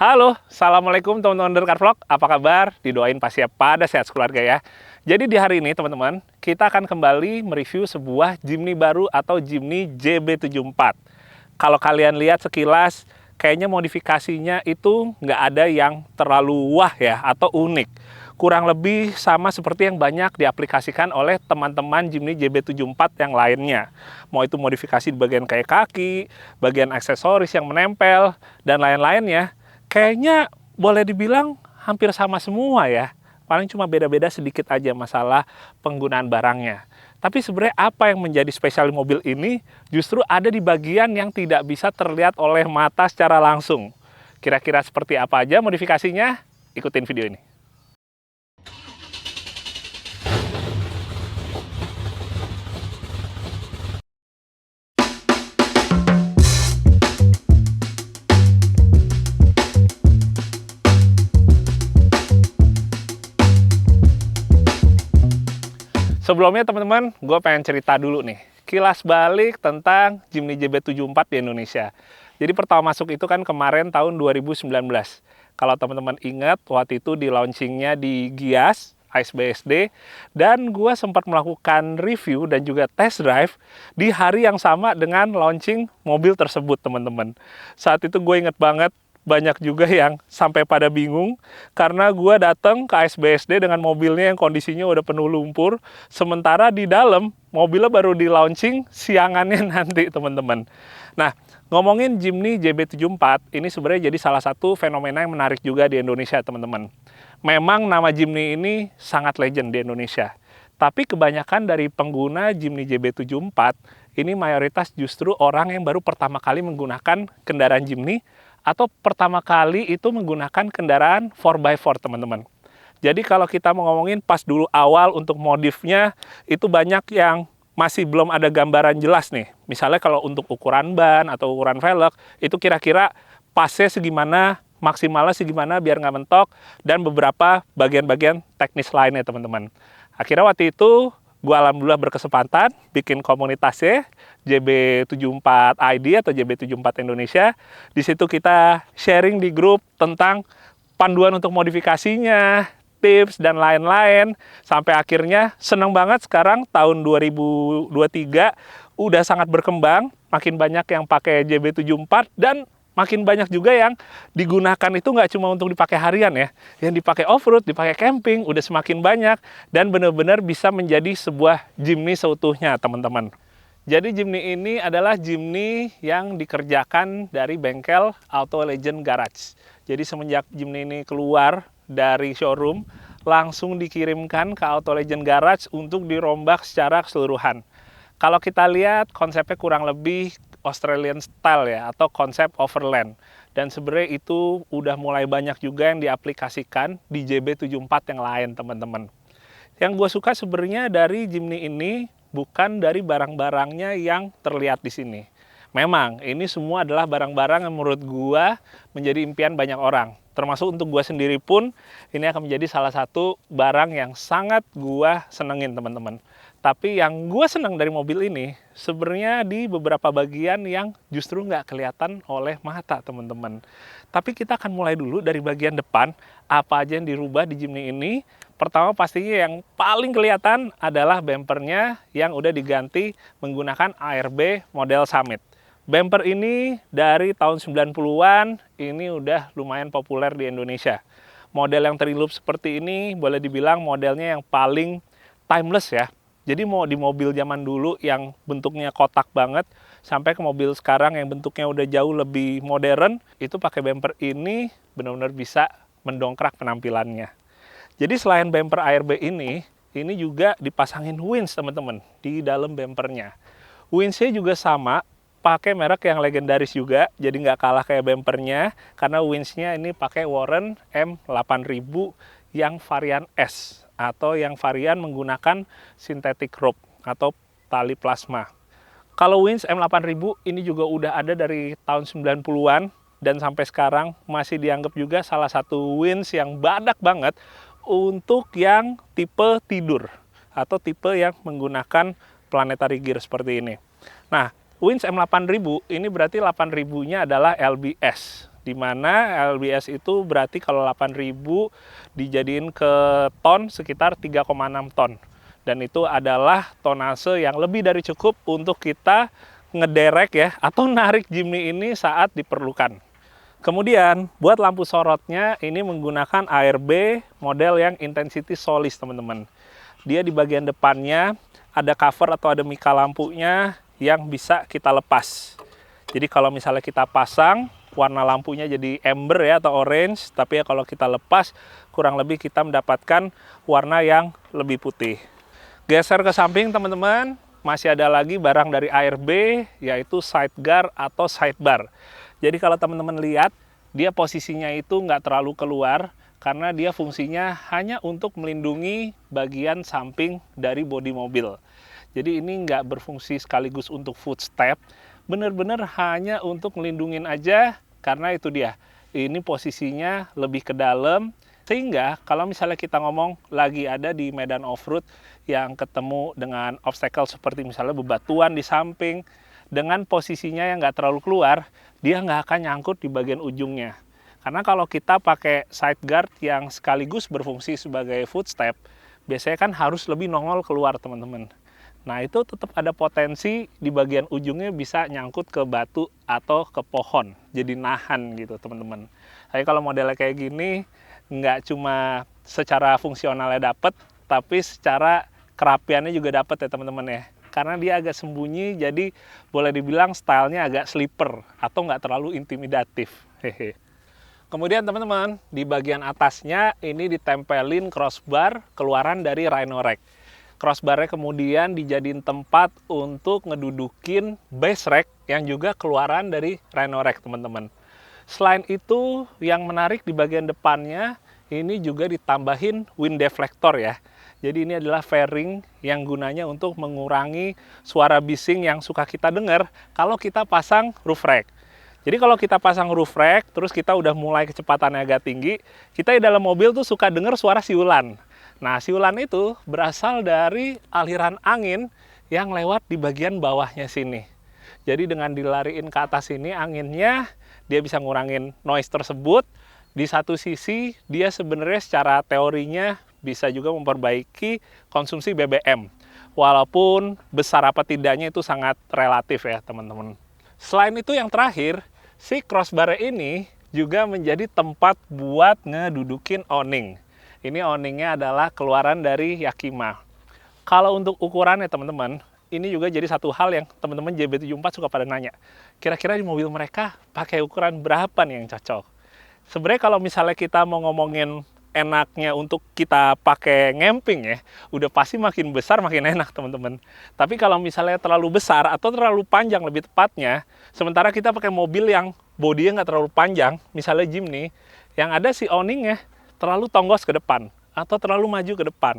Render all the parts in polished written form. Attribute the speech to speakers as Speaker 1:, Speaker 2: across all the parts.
Speaker 1: Halo, Assalamualaikum teman-teman dari Car Vlog. Apa kabar? Didoain pasti ya pada sehat keluarga ya. Jadi di hari ini teman-teman, kita akan kembali mereview sebuah Jimny baru atau Jimny JB74. Kalau kalian lihat sekilas, kayaknya modifikasinya itu nggak ada yang terlalu wah ya atau unik. Kurang lebih sama seperti yang banyak diaplikasikan oleh teman-teman Jimny JB74 yang lainnya. Mau itu modifikasi di bagian kayak kaki, bagian aksesoris yang menempel, dan lain-lainnya. Kayaknya boleh dibilang hampir sama semua ya. Paling cuma beda-beda sedikit aja masalah penggunaan barangnya. Tapi sebenarnya apa yang menjadi spesial mobil ini justru ada di bagian yang tidak bisa terlihat oleh mata secara langsung. Kira-kira seperti apa aja modifikasinya? Ikutin video ini. Sebelumnya teman-teman, gue pengen cerita dulu nih, kilas balik tentang Jimny JB74 di Indonesia. Jadi pertama masuk itu kan kemarin tahun 2019. Kalau teman-teman ingat, waktu itu di launchingnya di Gias, ASBSD, dan gue sempat melakukan review dan juga test drive di hari yang sama dengan launching mobil tersebut teman-teman. Saat itu gue inget banget, banyak juga yang sampai pada bingung karena gue datang ke ASBSD dengan mobilnya yang kondisinya udah penuh lumpur, sementara di dalam mobilnya baru di launching siangannya nanti teman-teman. Nah, ngomongin Jimny JB74 ini sebenarnya jadi salah satu fenomena yang menarik juga di Indonesia teman-teman. Memang nama Jimny ini sangat legend di Indonesia, tapi kebanyakan dari pengguna Jimny JB74 ini mayoritas justru orang yang baru pertama kali menggunakan kendaraan Jimny atau pertama kali itu menggunakan kendaraan 4x4 teman-teman. Jadi kalau kita mau ngomongin pas dulu awal untuk modifnya, itu banyak yang masih belum ada gambaran jelas nih. Misalnya kalau untuk ukuran ban atau ukuran velg, itu kira-kira pasnya segimana, maksimalnya segimana biar nggak mentok, dan beberapa bagian-bagian teknis lainnya teman-teman. Akhirnya waktu itu gue alhamdulillah berkesempatan bikin komunitasnya JB74 ID atau JB74 Indonesia. Di situ kita sharing di grup tentang panduan untuk modifikasinya, tips dan lain-lain. Sampai akhirnya seneng banget sekarang tahun 2023 udah sangat berkembang, makin banyak yang pakai JB74 dan makin banyak juga yang digunakan itu nggak cuma untuk dipakai harian ya, yang dipakai off-road, dipakai camping, udah semakin banyak, dan benar-benar bisa menjadi sebuah Jimny seutuhnya teman-teman. Jadi Jimny ini adalah Jimny yang dikerjakan dari bengkel Auto Legend Garage. Jadi semenjak Jimny ini keluar dari showroom, langsung dikirimkan ke Auto Legend Garage untuk dirombak secara keseluruhan. Kalau kita lihat konsepnya kurang lebih Australian style ya, atau konsep overland. Dan sebenarnya itu udah mulai banyak juga yang diaplikasikan di JB74 yang lain teman-teman. Yang gue suka sebenarnya dari Jimny ini bukan dari barang-barangnya yang terlihat di sini. Memang ini semua adalah barang-barang yang menurut gue menjadi impian banyak orang. Termasuk untuk gue sendiri pun ini akan menjadi salah satu barang yang sangat gue senengin teman-teman. Tapi yang gue senang dari mobil ini sebenarnya di beberapa bagian yang justru nggak kelihatan oleh mata teman-teman. Tapi kita akan mulai dulu dari bagian depan, apa aja yang dirubah di Jimny ini. Pertama pastinya yang paling kelihatan adalah bumpernya yang udah diganti menggunakan ARB model Summit. Bumper ini dari tahun 90-an ini udah lumayan populer di Indonesia. Model yang tri-loop seperti ini boleh dibilang modelnya yang paling timeless ya. Jadi mau di mobil zaman dulu yang bentuknya kotak banget, sampai ke mobil sekarang yang bentuknya udah jauh lebih modern, itu pakai bumper ini benar-benar bisa mendongkrak penampilannya. Jadi selain bumper ARB ini juga dipasangin winch teman-teman di dalam bumpernya. Winchnya juga sama, pakai merek yang legendaris juga, jadi nggak kalah kayak bumpernya, karena winchnya ini pakai Warren M8000 yang varian S, atau yang varian menggunakan synthetic rope atau tali plasma. Kalau winch M8000 ini juga udah ada dari tahun 90-an dan sampai sekarang masih dianggap juga salah satu winch yang badak banget untuk yang tipe tidur atau tipe yang menggunakan planetary gear seperti ini. Nah, winch M8000 ini berarti 8000-nya adalah LBS. Dimana LBS itu berarti kalau 8.000 dijadiin ke ton sekitar 3,6 ton. Dan itu adalah tonase yang lebih dari cukup untuk kita ngederek ya, atau narik Jimny ini saat diperlukan. Kemudian buat lampu sorotnya ini menggunakan ARB model yang intensity solis teman-teman. Dia di bagian depannya ada cover atau ada mika lampunya yang bisa kita lepas. Jadi kalau misalnya kita pasang, warna lampunya jadi amber ya atau orange, tapi ya kalau kita lepas kurang lebih kita mendapatkan warna yang lebih putih. Geser ke samping teman-teman, masih ada lagi barang dari ARB yaitu sideguard atau sidebar. Jadi kalau teman-teman lihat, dia posisinya itu nggak terlalu keluar karena dia fungsinya hanya untuk melindungi bagian samping dari bodi mobil. Jadi ini nggak berfungsi sekaligus untuk footstep, bener-bener hanya untuk melindungin aja karena itu dia. Ini posisinya lebih ke dalam, sehingga kalau misalnya kita ngomong lagi ada di medan off-road yang ketemu dengan obstacle seperti misalnya bebatuan di samping, dengan posisinya yang nggak terlalu keluar, dia nggak akan nyangkut di bagian ujungnya. Karena kalau kita pakai side guard yang sekaligus berfungsi sebagai footstep, biasanya kan harus lebih nongol keluar teman-teman. Nah itu tetap ada potensi di bagian ujungnya bisa nyangkut ke batu atau ke pohon, jadi nahan gitu teman-teman. Tapi kalau modelnya kayak gini, nggak cuma secara fungsionalnya dapet, tapi secara kerapiannya juga dapet ya teman-teman ya. Karena dia agak sembunyi, jadi boleh dibilang stylenya agak sleeper atau nggak terlalu intimidatif. Hehe. Kemudian teman-teman, di bagian atasnya ini ditempelin crossbar keluaran dari Rhino-Rack. Crossbarnya kemudian dijadiin tempat untuk ngedudukin base rack yang juga keluaran dari Rhino-Rack teman-teman. Selain itu, yang menarik di bagian depannya, ini juga ditambahin wind deflector ya. Jadi ini adalah fairing yang gunanya untuk mengurangi suara bising yang suka kita dengar kalau kita pasang roof rack. Jadi kalau kita pasang roof rack, terus kita udah mulai kecepatannya agak tinggi, kita di dalam mobil tuh suka dengar suara siulan. Nah, siulan itu berasal dari aliran angin yang lewat di bagian bawahnya sini. Jadi dengan dilariin ke atas sini anginnya, dia bisa ngurangin noise tersebut. Di satu sisi, dia sebenarnya secara teorinya bisa juga memperbaiki konsumsi BBM. Walaupun besar apa tidaknya itu sangat relatif ya teman-teman. Selain itu yang terakhir, si crossbar ini juga menjadi tempat buat ngedudukin awning. Ini awningnya adalah keluaran dari Yakima. Kalau untuk ukurannya teman-teman, ini juga jadi satu hal yang teman-teman JB74 suka pada nanya. Kira-kira di mobil mereka pakai ukuran berapa nih yang cocok? Sebenarnya kalau misalnya kita mau ngomongin enaknya untuk kita pakai ngemping ya, udah pasti makin besar makin enak teman-teman. Tapi kalau misalnya terlalu besar atau terlalu panjang lebih tepatnya, sementara kita pakai mobil yang bodinya nggak terlalu panjang, misalnya Jimny, yang ada si awningnya terlalu tonggos ke depan atau terlalu maju ke depan.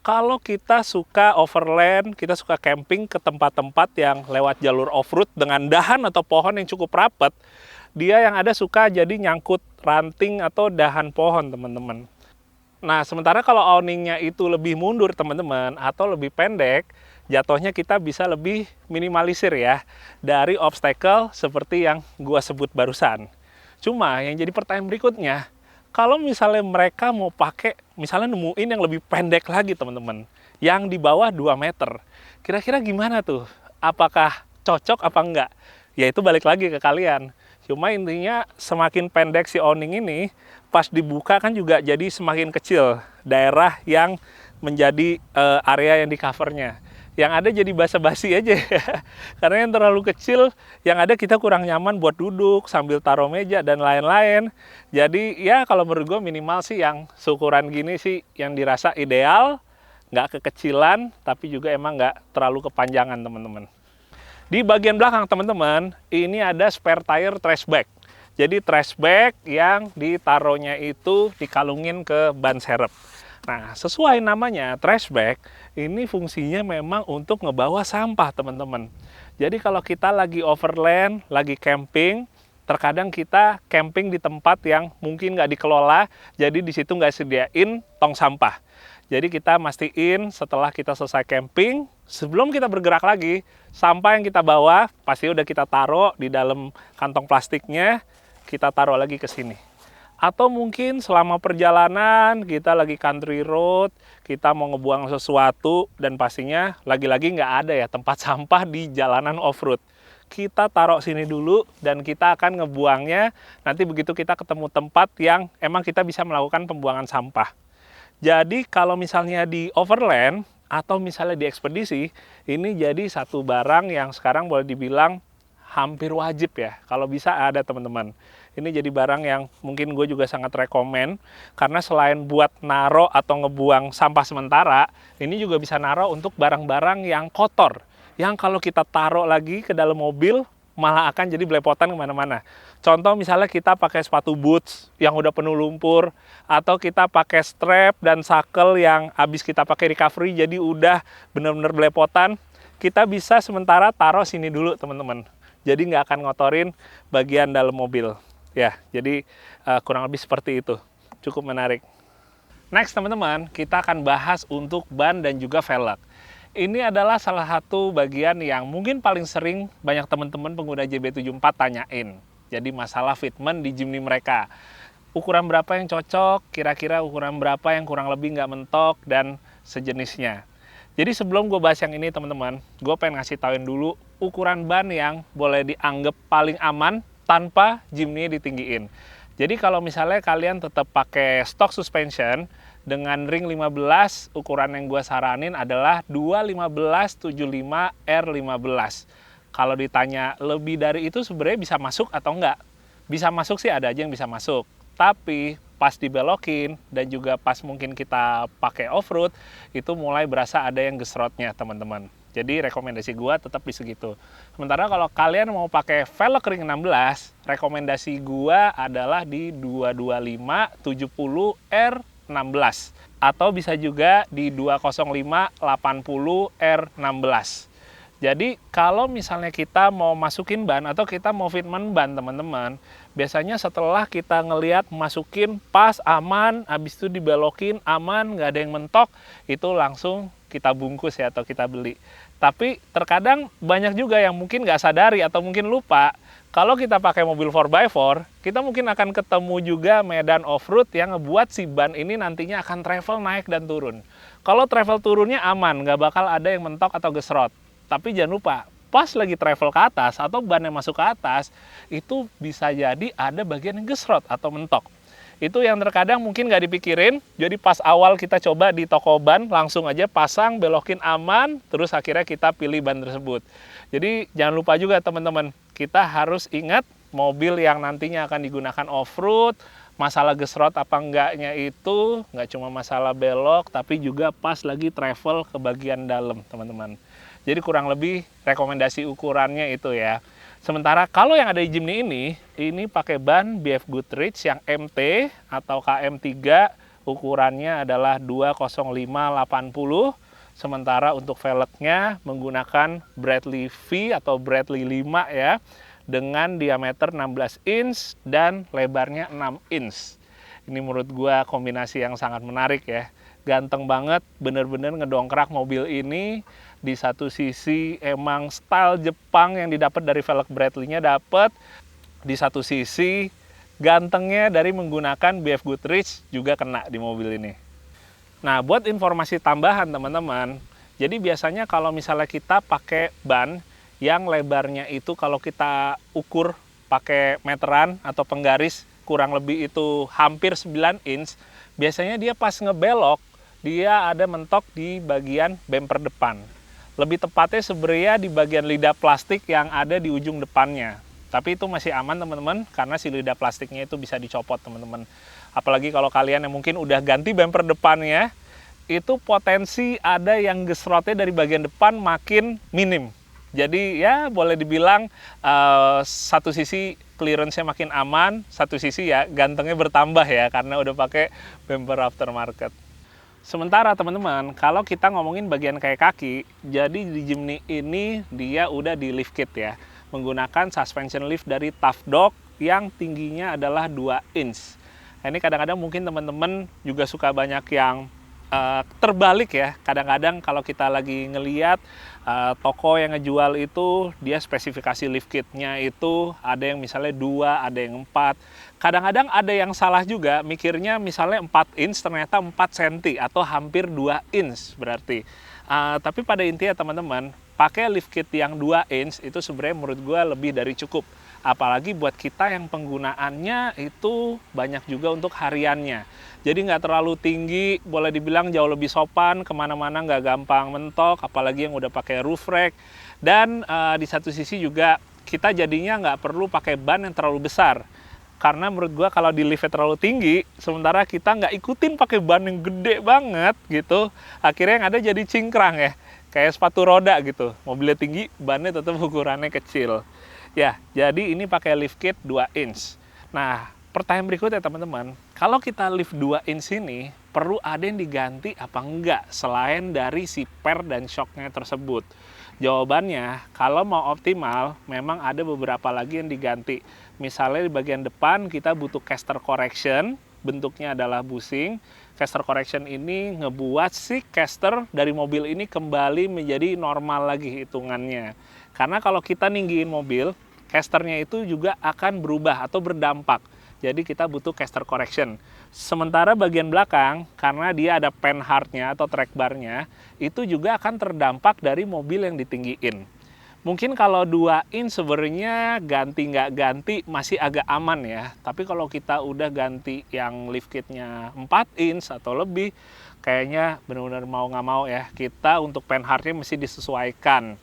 Speaker 1: Kalau kita suka overland, kita suka camping ke tempat-tempat yang lewat jalur off-road dengan dahan atau pohon yang cukup rapat, dia yang ada suka jadi nyangkut ranting atau dahan pohon teman-teman. Nah, sementara kalau awningnya itu lebih mundur teman-teman atau lebih pendek, jatuhnya kita bisa lebih minimalisir ya dari obstacle seperti yang gua sebut barusan. Cuma yang jadi pertanyaan berikutnya, kalau misalnya mereka mau pakai, misalnya nemuin yang lebih pendek lagi teman-teman, yang di bawah 2 meter, kira-kira gimana tuh? Apakah cocok apa enggak? Ya itu balik lagi ke kalian. Cuma intinya semakin pendek si awning ini, pas dibuka kan juga jadi semakin kecil daerah yang menjadi area yang di covernya. Yang ada jadi basa-basi aja ya. Karena yang terlalu kecil, yang ada kita kurang nyaman buat duduk sambil taruh meja dan lain-lain. Jadi ya kalau menurut gue minimal sih yang seukuran gini sih yang dirasa ideal, nggak kekecilan, tapi juga emang nggak terlalu kepanjangan teman-teman. Di bagian belakang teman-teman, ini ada spare tire trash bag. Jadi trash bag yang ditaruhnya itu dikalungin ke ban serep. Nah, sesuai namanya trash bag, ini fungsinya memang untuk ngebawa sampah teman-teman. Jadi kalau kita lagi overland, lagi camping, terkadang kita camping di tempat yang mungkin nggak dikelola, jadi di situ nggak sediain tong sampah. Jadi kita mastiin setelah kita selesai camping, sebelum kita bergerak lagi, sampah yang kita bawa pasti udah kita taruh di dalam kantong plastiknya. kita taruh lagi ke sini. Atau mungkin selama perjalanan kita lagi country road, kita mau ngebuang sesuatu dan pastinya lagi-lagi nggak ada ya tempat sampah di jalanan off-road. Kita taruh sini dulu dan kita akan ngebuangnya nanti begitu kita ketemu tempat yang emang kita bisa melakukan pembuangan sampah. Jadi kalau misalnya di overland atau misalnya di ekspedisi, ini jadi satu barang yang sekarang boleh dibilang hampir wajib ya. Kalau bisa ada teman-teman. Ini jadi barang yang mungkin gue juga sangat rekomen. Karena selain buat naro atau ngebuang sampah sementara, ini juga bisa naro untuk barang-barang yang kotor. Yang kalau kita taruh lagi ke dalam mobil, malah akan jadi belepotan kemana-mana. Contoh misalnya kita pakai sepatu boots yang udah penuh lumpur, atau kita pakai strap dan sakel yang habis kita pakai recovery jadi udah bener-bener belepotan, kita bisa sementara taruh sini dulu teman-teman. Jadi nggak akan ngotorin bagian dalam mobil. Ya, jadi kurang lebih seperti itu. Cukup menarik. Next teman-teman, kita akan bahas untuk ban dan juga velg. Ini adalah salah satu bagian yang mungkin paling sering banyak teman-teman pengguna JB74 tanyain. Jadi masalah fitment di Jimny mereka. Ukuran berapa yang cocok, kira-kira ukuran berapa yang kurang lebih nggak mentok, dan sejenisnya. Jadi sebelum gue bahas yang ini teman-teman, gue pengen ngasih tauin dulu ukuran ban yang boleh dianggap paling aman tanpa Jimny ditinggiin. Jadi kalau misalnya kalian tetap pakai stock suspension dengan ring 15, ukuran yang gue saranin adalah 215/75 R15. Kalau ditanya lebih dari itu sebenarnya bisa masuk atau enggak? Bisa masuk sih, ada aja yang bisa masuk. Tapi pas dibelokin dan juga pas mungkin kita pakai off-road, itu mulai berasa ada yang gesrotnya teman-teman. Jadi rekomendasi gua tetap di segitu. Sementara kalau kalian mau pakai velg ring 16, rekomendasi gua adalah di 225/70 R16. Atau bisa juga di 205/80 R16. Jadi kalau misalnya kita mau masukin ban atau kita mau fitment ban teman-teman, biasanya setelah kita ngelihat masukin pas aman, habis itu dibelokin aman, nggak ada yang mentok, itu langsung kita bungkus ya atau kita beli. Tapi terkadang banyak juga yang mungkin nggak sadari atau mungkin lupa, kalau kita pakai mobil 4x4, kita mungkin akan ketemu juga medan off-road yang ngebuat si ban ini nantinya akan travel naik dan turun. Kalau travel turunnya aman, nggak bakal ada yang mentok atau gesrot. Tapi jangan lupa, pas lagi travel ke atas atau ban yang masuk ke atas, itu bisa jadi ada bagian yang gesrot atau mentok. Itu yang terkadang mungkin nggak dipikirin, jadi pas awal kita coba di toko ban, langsung aja pasang, belokin aman, terus akhirnya kita pilih ban tersebut. Jadi jangan lupa juga teman-teman, kita harus ingat mobil yang nantinya akan digunakan off-road, masalah gesrot apa enggaknya itu nggak cuma masalah belok, tapi juga pas lagi travel ke bagian dalam teman-teman. Jadi kurang lebih rekomendasi ukurannya itu ya. Sementara kalau yang ada di Jimny ini pakai ban BF Goodrich yang MT atau KM3, ukurannya adalah 205/80. Sementara untuk velgnya menggunakan Bradley V atau Bradley 5 ya, dengan diameter 16 inch dan lebarnya 6 inch. Ini menurut gua kombinasi yang sangat menarik ya. Ganteng banget, bener-bener ngedongkrak mobil ini. Di satu sisi emang style Jepang yang didapat dari velg Bradley-nya dapat. Di satu sisi gantengnya dari menggunakan BF Goodrich juga kena di mobil ini. Nah, buat informasi tambahan teman-teman, jadi biasanya kalau misalnya kita pakai ban yang lebarnya itu kalau kita ukur pakai meteran atau penggaris kurang lebih itu hampir 9 inch, biasanya dia pas ngebelok, dia ada mentok di bagian bumper depan. Lebih tepatnya sebenarnya di bagian lidah plastik yang ada di ujung depannya. Tapi itu masih aman teman-teman, karena si lidah plastiknya itu bisa dicopot teman-teman. Apalagi kalau kalian yang mungkin udah ganti bumper depannya, itu potensi ada yang gesrotnya dari bagian depan makin minim. Jadi ya boleh dibilang satu sisi clearance-nya makin aman, satu sisi ya gantengnya bertambah ya, karena udah pakai bumper aftermarket. Sementara teman-teman, kalau kita ngomongin bagian kayak kaki, jadi di Jimny ini dia udah di lift kit ya, menggunakan suspension lift dari Tough Dog yang tingginya adalah 2 inch. Nah, ini kadang-kadang mungkin teman-teman juga suka banyak yang terbalik ya. Kadang-kadang kalau kita lagi ngeliat toko yang ngejual itu, dia spesifikasi lift kitnya itu ada yang misalnya 2, ada yang 4. Kadang-kadang ada yang salah juga, mikirnya misalnya 4 inch ternyata 4 cm atau hampir 2 inch berarti. Tapi pada intinya teman-teman, pakai lift kit yang 2 inch itu sebenarnya menurut gue lebih dari cukup. Apalagi buat kita yang penggunaannya itu banyak juga untuk hariannya. Jadi nggak terlalu tinggi, boleh dibilang jauh lebih sopan, kemana-mana nggak gampang mentok, apalagi yang udah pakai roof rack. Dan di satu sisi juga kita jadinya nggak perlu pakai ban yang terlalu besar. Karena menurut gua kalau di liftnya terlalu tinggi, sementara kita nggak ikutin pakai ban yang gede banget gitu, akhirnya yang ada jadi cingkrang ya, kayak sepatu roda gitu. Mobilnya tinggi, bannya tetap ukurannya kecil. Ya, jadi ini pakai lift kit 2 inch. Nah, pertanyaan berikutnya teman-teman, kalau kita lift 2 inch ini, perlu ada yang diganti apa enggak selain dari si per dan shocknya tersebut? Jawabannya, kalau mau optimal, memang ada beberapa lagi yang diganti. Misalnya di bagian depan kita butuh caster correction, bentuknya adalah busing. Caster correction ini ngebuat si caster dari mobil ini kembali menjadi normal lagi hitungannya. Karena kalau kita ninggiin mobil, casternya itu juga akan berubah atau berdampak. Jadi kita butuh caster correction. Sementara bagian belakang, karena dia ada panhardnya atau track barnya, itu juga akan terdampak dari mobil yang ditinggiin. Mungkin kalau 2 inch sebenarnya ganti nggak ganti masih agak aman ya. Tapi kalau kita udah ganti yang lift kitnya 4 inch atau lebih, kayaknya benar-benar mau nggak mau ya, kita untuk panhardnya mesti disesuaikan.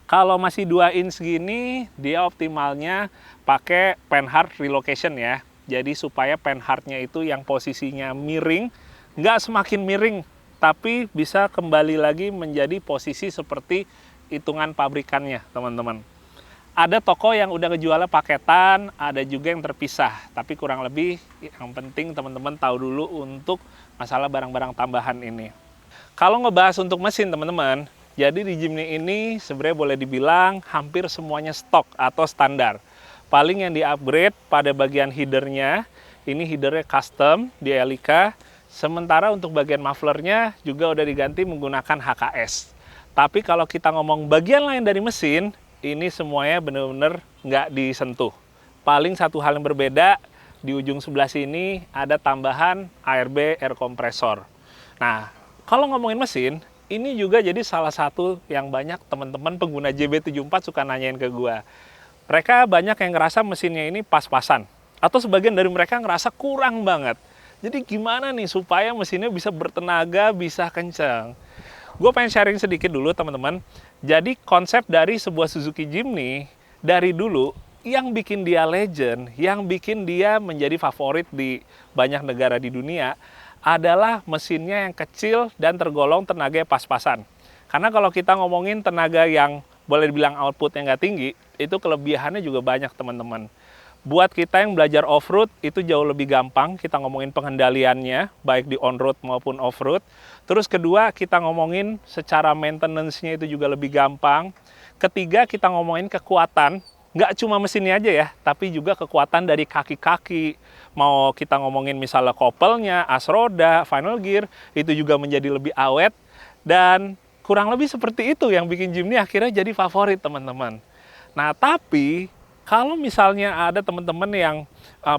Speaker 1: Kalau masih 2 inch gini, dia optimalnya pakai panhard relocation ya. Jadi supaya panhardnya itu yang posisinya miring, nggak semakin miring, tapi bisa kembali lagi menjadi posisi seperti hitungan pabrikannya, teman-teman. Ada toko yang udah ngejualnya paketan, ada juga yang terpisah. Tapi kurang lebih yang penting teman-teman tahu dulu untuk masalah barang-barang tambahan ini. Kalau ngebahas untuk mesin, teman-teman, jadi di Jimny ini sebenarnya boleh dibilang hampir semuanya stok atau standar. Paling yang di-upgrade pada bagian headernya, ini headernya custom di Elica. Sementara untuk bagian mufflernya juga udah diganti menggunakan HKS. Tapi kalau kita ngomong bagian lain dari mesin, ini semuanya benar-benar nggak disentuh. Paling satu hal yang berbeda, di ujung sebelah sini ada tambahan ARB air compressor. Nah, kalau ngomongin mesin, ini juga jadi salah satu yang banyak teman-teman pengguna JB74 suka nanyain ke gua. Mereka banyak yang ngerasa mesinnya ini pas-pasan. Atau sebagian dari mereka ngerasa kurang banget. Jadi gimana nih supaya mesinnya bisa bertenaga, bisa kencang? Gue pengen sharing sedikit dulu teman-teman. Jadi konsep dari sebuah Suzuki Jimny, dari dulu, yang bikin dia legend, yang bikin dia menjadi favorit di banyak negara di dunia, adalah mesinnya yang kecil dan tergolong tenaganya pas-pasan. Karena kalau kita ngomongin tenaga yang boleh dibilang output yang nggak tinggi, itu kelebihannya juga banyak teman-teman. Buat kita yang belajar off-road, itu jauh lebih gampang kita ngomongin pengendaliannya, baik di on-road maupun off-road. Terus kedua, kita ngomongin secara maintenance-nya itu juga lebih gampang. Ketiga, kita ngomongin kekuatan, nggak cuma mesinnya aja ya, tapi juga kekuatan dari kaki-kaki. Mau kita ngomongin misalnya kopelnya, as roda, final gear, itu juga menjadi lebih awet. Dan kurang lebih seperti itu yang bikin Jimny akhirnya jadi favorit teman-teman. Nah tapi kalau misalnya ada teman-teman yang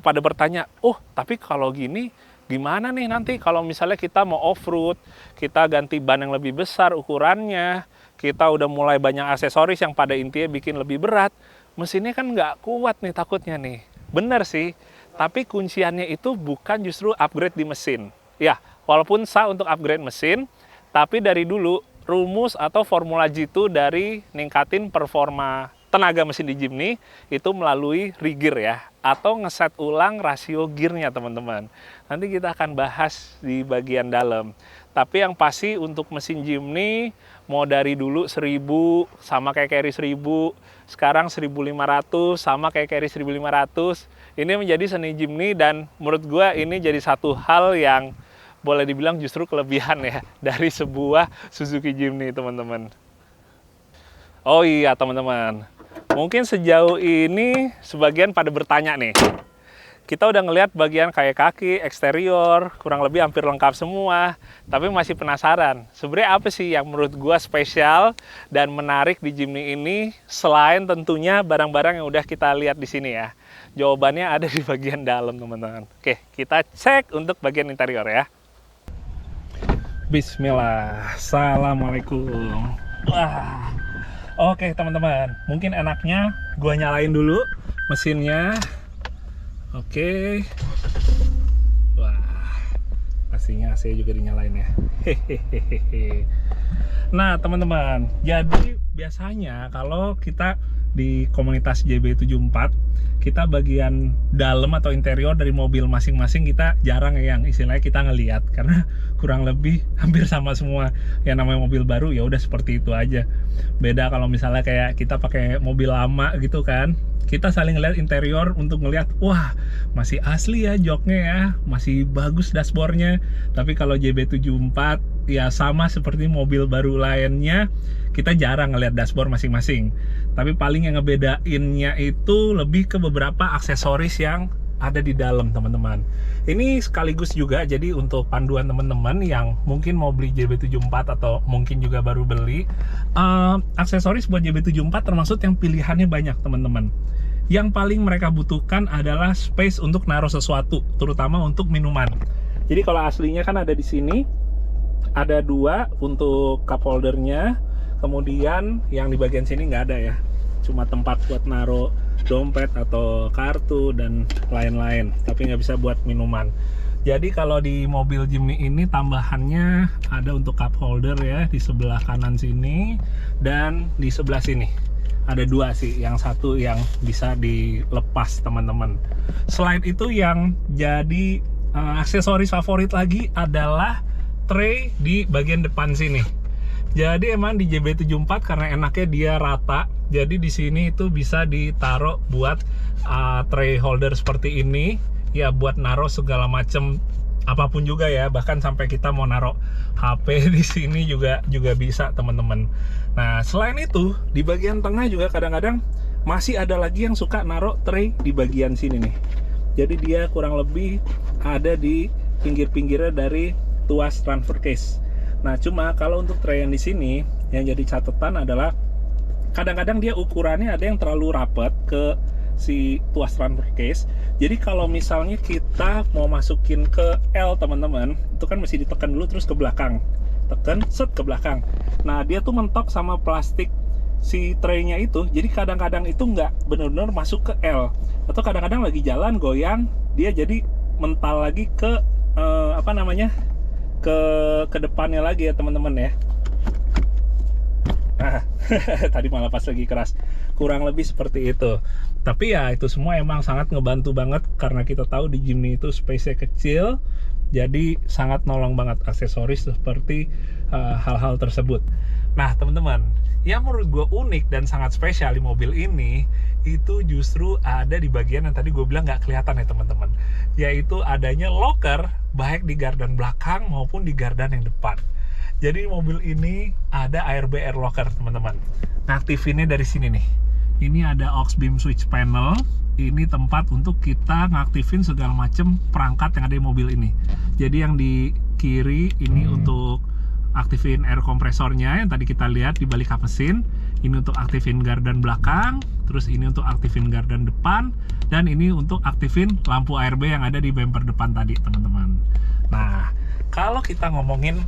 Speaker 1: pada bertanya, oh tapi kalau gini gimana nih nanti kalau misalnya kita mau off-road, kita ganti ban yang lebih besar ukurannya, kita udah mulai banyak aksesoris yang pada intinya bikin lebih berat, mesinnya kan nggak kuat nih takutnya nih. Bener sih, tapi kunciannya itu bukan justru upgrade di mesin. Ya, walaupun sah untuk upgrade mesin, tapi dari dulu rumus atau formula G2 dari ningkatin performa tenaga mesin di Jimny itu melalui regear ya, atau ngeset ulang rasio gearnya teman-teman. Nanti kita akan bahas di bagian dalam. Tapi yang pasti untuk mesin Jimny mau dari dulu 1000 sama kayak carry 1000, sekarang 1500 sama kayak carry 1500. Ini menjadi seni Jimny dan menurut gue ini jadi satu hal yang boleh dibilang justru kelebihan ya dari sebuah Suzuki Jimny teman-teman. Oh iya teman-teman, mungkin sejauh ini sebagian pada bertanya nih, Kita udah ngelihat bagian kayak kaki, eksterior, kurang lebih hampir lengkap semua. Tapi masih penasaran, sebenarnya apa sih yang menurut gua spesial dan menarik di Jimny ini selain tentunya barang-barang yang udah kita lihat di sini ya. Jawabannya ada di bagian dalam, teman-teman. Oke, kita cek untuk bagian interior ya. Bismillah, assalamualaikum. Wah, oke teman-teman, mungkin enaknya gua nyalain dulu mesinnya. Oke. Wah, pastinya AC juga dinyalain ya. Hehehe. Nah teman-teman, jadi biasanya kalau kita di komunitas JB74, kita bagian dalam atau interior dari mobil masing-masing kita jarang yang istilahnya kita ngelihat, karena kurang lebih hampir sama semua. Yang namanya mobil baru ya udah seperti itu aja. Beda kalau misalnya kayak kita pakai mobil lama gitu kan, kita saling ngeliat interior untuk ngeliat, wah masih asli ya joknya ya, masih bagus dashboardnya. Tapi kalau JB74 ya sama seperti mobil baru lainnya, kita jarang ngeliat dashboard masing-masing. Tapi paling yang ngebedainnya itu lebih ke beberapa aksesoris yang ada di dalam, teman-teman. Ini sekaligus juga jadi untuk panduan teman-teman yang mungkin mau beli JB74 atau mungkin juga baru beli. Aksesoris buat JB74 termasuk yang pilihannya banyak, teman-teman. Yang paling mereka butuhkan adalah space untuk naruh sesuatu, terutama untuk minuman. Jadi kalau aslinya kan ada di sini, ada dua untuk cup holdernya, kemudian yang di bagian sini nggak ada ya, cuma tempat buat naruh dompet atau kartu dan lain-lain, tapi nggak bisa buat minuman. Jadi kalau di mobil Jimny ini tambahannya ada untuk cup holder ya, di sebelah kanan sini dan di sebelah sini. Ada dua sih, yang satu yang bisa dilepas, teman-teman. Selain itu yang jadi aksesoris favorit lagi adalah tray di bagian depan sini. Jadi emang di JB74 karena enaknya dia rata, jadi di sini itu bisa ditaruh buat tray holder seperti ini ya, buat naruh segala macam apapun juga ya, bahkan sampai kita mau naruh HP di sini juga bisa, teman-teman. Nah selain itu di bagian tengah juga kadang-kadang masih ada lagi yang suka naruh tray di bagian sini nih. Jadi dia kurang lebih ada di pinggir-pinggirnya dari tuas transfer case. Nah cuma kalau untuk tray yang di sini yang jadi catatan adalah kadang-kadang dia ukurannya ada yang terlalu rapat ke si tuas transfer case. Jadi kalau misalnya kita mau masukin ke L, teman-teman, itu kan mesti ditekan dulu terus ke belakang, tekan set ke belakang. Nah dia tuh mentok sama plastik si tray-nya itu, jadi kadang-kadang itu nggak benar-benar masuk ke L, atau kadang-kadang lagi jalan goyang dia jadi mental lagi ke apa namanya, ke depannya lagi ya, teman-teman ya. Nah, tadi malah pas lagi keras, kurang lebih seperti itu. Tapi ya itu semua emang sangat ngebantu banget, karena kita tahu di Jimny itu space-nya kecil, jadi sangat nolong banget aksesoris seperti hal-hal tersebut. Nah teman-teman, yang menurut gue unik dan sangat spesial di mobil ini itu justru ada di bagian yang tadi gue bilang nggak kelihatan ya teman-teman, yaitu adanya locker baik di gardan belakang maupun di gardan yang depan. Jadi mobil ini ada ARB air locker, teman-teman. Ngaktifinnya dari sini nih. Ini ada aux beam switch panel. Ini tempat untuk kita ngaktifin segala macam perangkat yang ada di mobil ini. Jadi yang di kiri ini untuk aktifin air kompresornya yang tadi kita lihat di balik kap mesin. Ini untuk aktifin gardan belakang, terus ini untuk aktifin gardan depan, dan ini untuk aktifin lampu ARB yang ada di bumper depan tadi, teman-teman. Nah, kalau kita ngomongin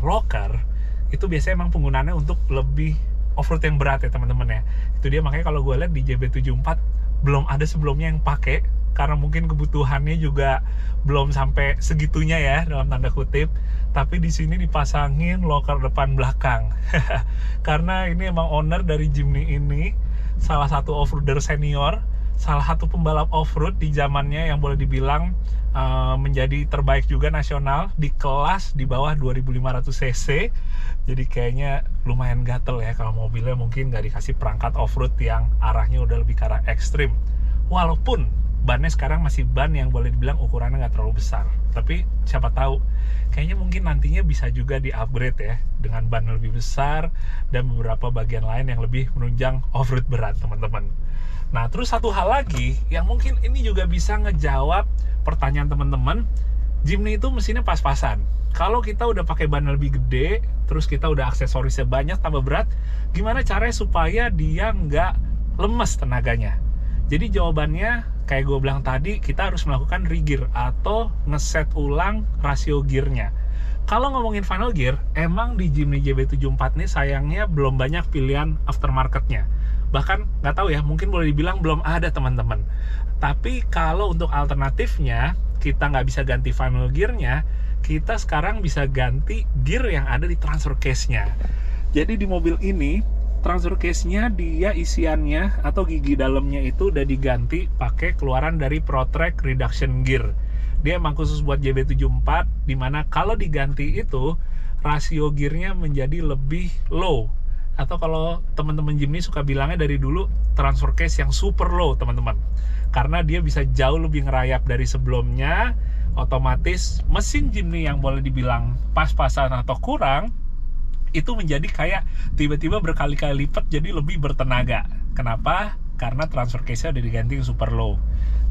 Speaker 1: locker, itu biasanya emang penggunaannya untuk lebih off-road yang berat ya, teman-teman ya. Itu dia makanya kalau gue lihat di JB74 belum ada sebelumnya yang pakai, karena mungkin kebutuhannya juga belum sampai segitunya ya, dalam tanda kutip. Tapi di sini dipasangin locker depan belakang. Karena ini emang owner dari Jimny ini salah satu off-roader senior, salah satu pembalap off-road di zamannya yang boleh dibilang menjadi terbaik juga nasional di kelas di bawah 2500 cc. Jadi kayaknya lumayan gatel ya kalau mobilnya mungkin nggak dikasih perangkat off-road yang arahnya udah lebih ke arah ekstrim. Walaupun bannya sekarang masih ban yang boleh dibilang ukurannya nggak terlalu besar, tapi siapa tahu kayaknya mungkin nantinya bisa juga di-upgrade ya dengan ban lebih besar dan beberapa bagian lain yang lebih menunjang off-road berat, teman-teman. Nah, terus satu hal lagi yang mungkin ini juga bisa ngejawab pertanyaan teman-teman, Jimny itu mesinnya pas-pasan. Kalau kita udah pakai ban lebih gede, terus kita udah aksesorisnya banyak, tambah berat, gimana caranya supaya dia nggak lemes tenaganya? Jadi jawabannya, kayak gue bilang tadi, kita harus melakukan regear atau ngeset ulang rasio gearnya. Kalau ngomongin final gear, emang di Jimny JB74 nih sayangnya belum banyak pilihan aftermarketnya. Bahkan nggak tahu ya, mungkin boleh dibilang belum ada teman-teman. Tapi kalau untuk alternatifnya, kita nggak bisa ganti final gearnya, kita sekarang bisa ganti gear yang ada di transfer case-nya. Jadi di mobil ini, transfer case-nya dia isiannya atau gigi dalamnya itu udah diganti pakai keluaran dari ProTrack Reduction Gear. Dia emang khusus buat JB74, dimana kalau diganti itu rasio gearnya menjadi lebih low. Atau kalau teman-teman Jimny suka bilangnya dari dulu transfer case yang super low teman-teman, karena dia bisa jauh lebih ngerayap dari sebelumnya. Otomatis mesin Jimny yang boleh dibilang pas-pasan atau kurang itu menjadi kayak tiba-tiba berkali-kali lipat jadi lebih bertenaga. Kenapa? Karena transfer case-nya udah diganti ke super low.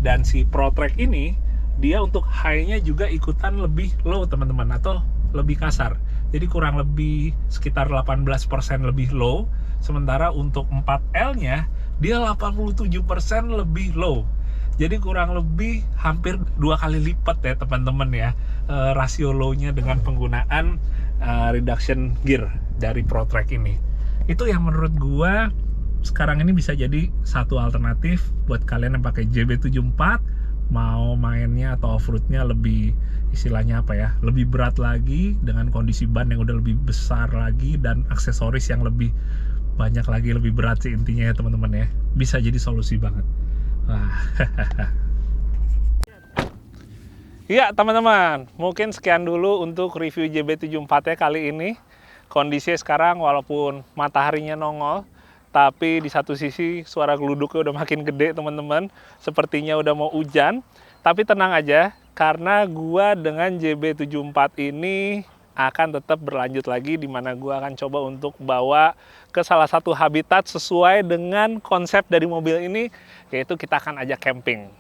Speaker 1: Dan si ProTrack ini dia untuk high-nya juga ikutan lebih low teman-teman, atau lebih kasar. Jadi kurang lebih sekitar 18% lebih low, sementara untuk 4L-nya dia 87% lebih low. Jadi kurang lebih hampir 2 kali lipat ya teman-teman ya, rasio low-nya dengan penggunaan reduction gear dari ProTrack ini. Itu yang menurut gua sekarang ini bisa jadi satu alternatif buat kalian yang pakai JB74, mau mainnya atau off-roadnya lebih, istilahnya apa ya, lebih berat lagi dengan kondisi ban yang udah lebih besar lagi dan aksesoris yang lebih banyak lagi, lebih berat sih intinya ya teman-teman ya. Bisa jadi solusi banget. Wah. Iya teman-teman, mungkin sekian dulu untuk review JB74 ya kali ini. Kondisinya sekarang walaupun mataharinya nongol, tapi di satu sisi suara geluduknya udah makin gede teman-teman. Sepertinya udah mau hujan. Tapi tenang aja, karena gua dengan JB74 ini akan tetap berlanjut lagi, dimana gua akan coba untuk bawa ke salah satu habitat sesuai dengan konsep dari mobil ini, yaitu kita akan ajak camping.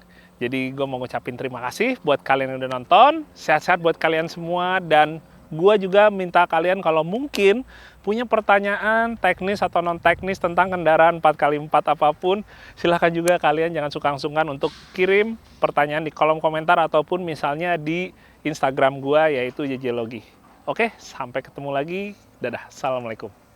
Speaker 1: Jadi gue mau ngucapin terima kasih buat kalian yang udah nonton, sehat-sehat buat kalian semua, dan gue juga minta kalian kalau mungkin punya pertanyaan teknis atau non-teknis tentang kendaraan 4x4 apapun, silahkan juga kalian jangan sungkan-sungkan untuk kirim pertanyaan di kolom komentar ataupun misalnya di Instagram gue yaitu JJ Logi. Oke, sampai ketemu lagi. Dadah, assalamualaikum.